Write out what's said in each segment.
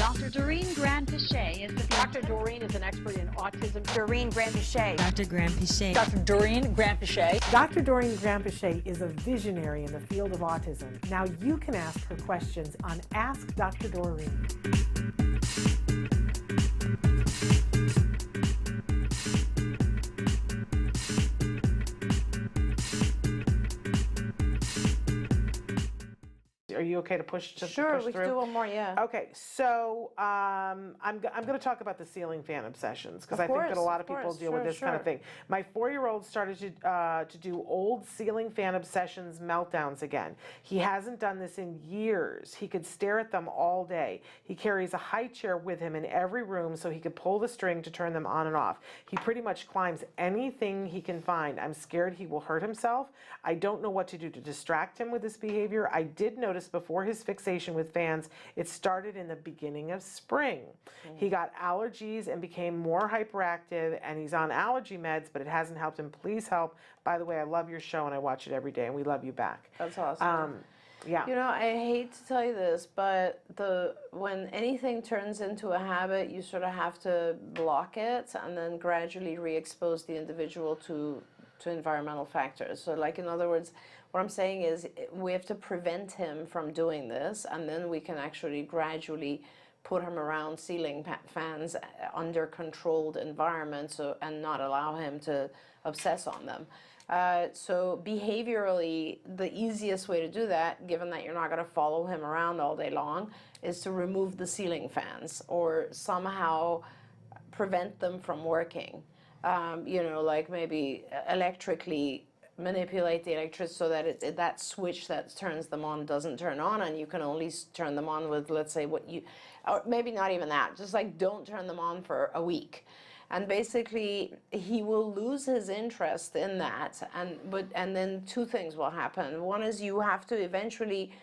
Dr. Doreen Grand-Pichet is the Dr. Doreen is an expert in autism. Doreen Grand-Pichet. Dr. Grand-Pichet. Dr. Doreen Grand-Pichet. Dr. Doreen Grand-Pichet is a visionary in the field of autism. Now you can ask her questions on Ask Dr. Doreen. Are you okay to push to Sure, push we through? can do one more, yeah. Okay, so I'm going to talk about the ceiling fan obsessions because I think that a lot of people deal with this kind of thing. My 4-year-old started to do old ceiling fan obsessions meltdowns again. He hasn't done this in years. He could stare at them all day. He carries a high chair with him in every room so he could pull the string to turn them on and off. He pretty much climbs anything he can find. I'm scared he will hurt himself. I don't know what to do to distract him with this behavior. I did notice before his fixation with fans, it started in the beginning of spring. He got allergies and became more hyperactive, and he's on allergy meds, but it hasn't helped him. Please help. By the way, I love your show and I watch it every day, and we love you back. That's awesome. Yeah. You know, I hate to tell you this, but when anything turns into a habit, you sort of have to block it and then gradually re-expose the individual to environmental factors. So like, in other words, what I'm saying is we have to prevent him from doing this, and then we can actually gradually put him around ceiling fans under controlled environments, and not allow him to obsess on them. So behaviorally, the easiest way to do that, given that you're not going to follow him around all day long, is to remove the ceiling fans or somehow prevent them from working. You know, like maybe electrically manipulate the electricity so that that switch that turns them on doesn't turn on, and you can only turn them on with, let's say, or maybe not even that, just like don't turn them on for a week. And basically he will lose his interest in that, and then two things will happen. One is you have to eventually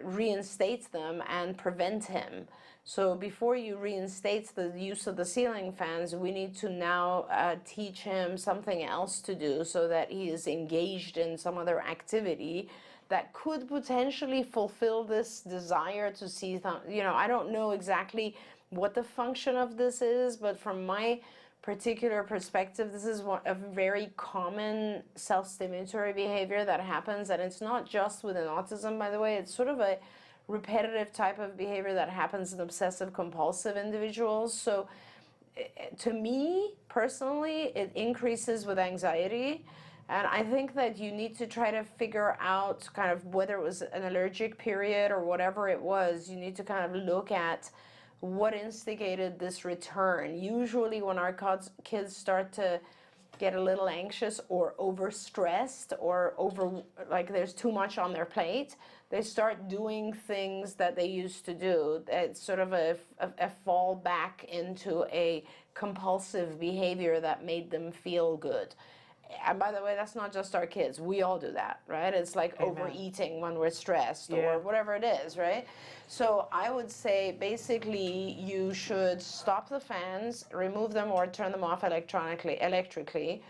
reinstate them and prevent him. So before you reinstate the use of the ceiling fans, we need to now teach him something else to do so that he is engaged in some other activity that could potentially fulfill this desire to see something. You know, I don't know exactly what the function of this is, but from my particular perspective, this is a very common self-stimulatory behavior that happens, and it's not just within autism, by the way. It's sort of a repetitive type of behavior that happens in obsessive compulsive individuals. So to me personally, it increases with anxiety, and I think that you need to try to figure out kind of whether it was an allergic period or whatever it was. You need to kind of look at what instigated this return. Usually when our kids start to get a little anxious or overstressed or like there's too much on their plate, they start doing things that they used to do. It's sort of a fall back into a compulsive behavior that made them feel good. And by the way, that's not just our kids. We all do that, right? It's like overeating when we're stressed or whatever it is, right? So I would say basically you should stop the fans, remove them or turn them off electrically,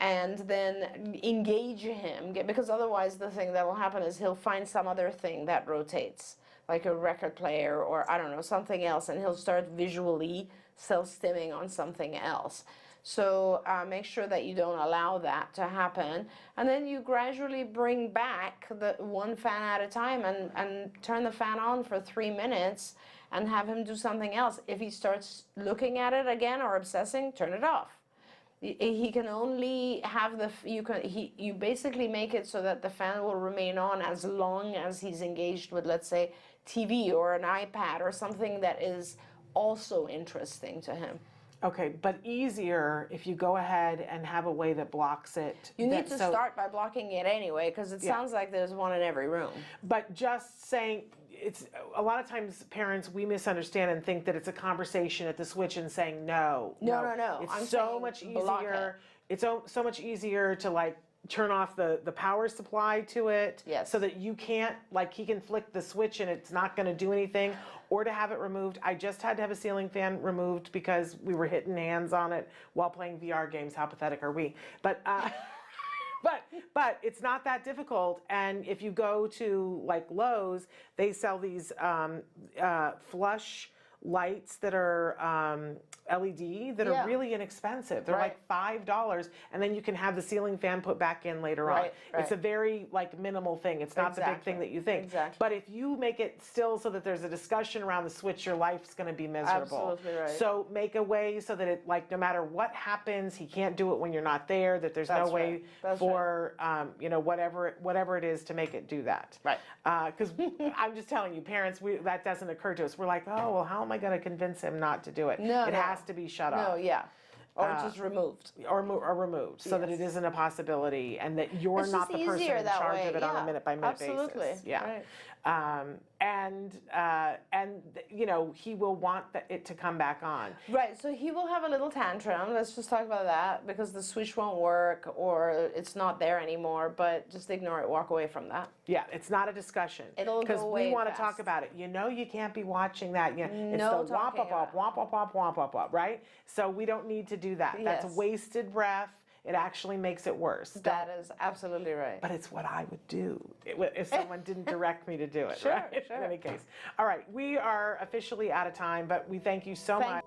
and then engage him, because otherwise the thing that will happen is he'll find some other thing that rotates, like a record player or I don't know, something else, and he'll start visually self-stimming on something else. So make sure that you don't allow that to happen, and then you gradually bring back the one fan at a time and turn the fan on for 3 minutes and have him do something else. If he starts looking at it again or obsessing, turn it off. He can only have you basically make it so that the fan will remain on as long as he's engaged with, let's say, TV or an iPad or something that is also interesting to him. Okay, but easier if you go ahead and have a way that blocks it. You need to start by blocking it anyway, because it sounds like there's one in every room. But just saying, it's a lot of times parents, we misunderstand and think that it's a conversation at the switch and saying no. No. It's so much easier. It's so much easier to like turn off the power supply to it, so that you can't, like, he can flick the switch and it's not going to do anything, or to have it removed. I just had to have a ceiling fan removed because we were hitting hands on it while playing VR games. How pathetic are we? But But it's not that difficult. And if you go to like Lowe's, they sell these flush lights that are LED that are really inexpensive. They're like $5, and then you can have the ceiling fan put back in later on. It's a very like minimal thing. It's not the big thing that you think. But if you make it still so that there's a discussion around the switch, your life's going to be miserable. Absolutely right. So make a way so that it like no matter what happens, he can't do it when you're not there. That there's no way for you know whatever it is to make it do that. Right. Because I'm just telling you, parents, that doesn't occur to us. We're like, oh well, how am I going to convince him not to do it? No, it has to be shut off. No, yeah. Or just removed. Or removed, so that it isn't a possibility, and that you're It's not just the person easier in that charge way, of it on a yeah. minute-by-minute Absolutely. basis. Yeah. Right. And you know, he will want it to come back on. Right, so he will have a little tantrum. Let's just talk about that, because the switch won't work or it's not there anymore, but just ignore it, walk away from that. Yeah, it's not a discussion. It'll go away because we want to fast. talk about it. You know, you can't be watching that. You know, No it's the womp talking up, womp up, womp up, right? So we don't need to do that. That's Yes. wasted breath. It actually makes it worse. That is absolutely right. But it's what I would do if someone didn't direct me to do it, Sure, right? sure. In any case. All right, we are officially out of time, but we thank you so much.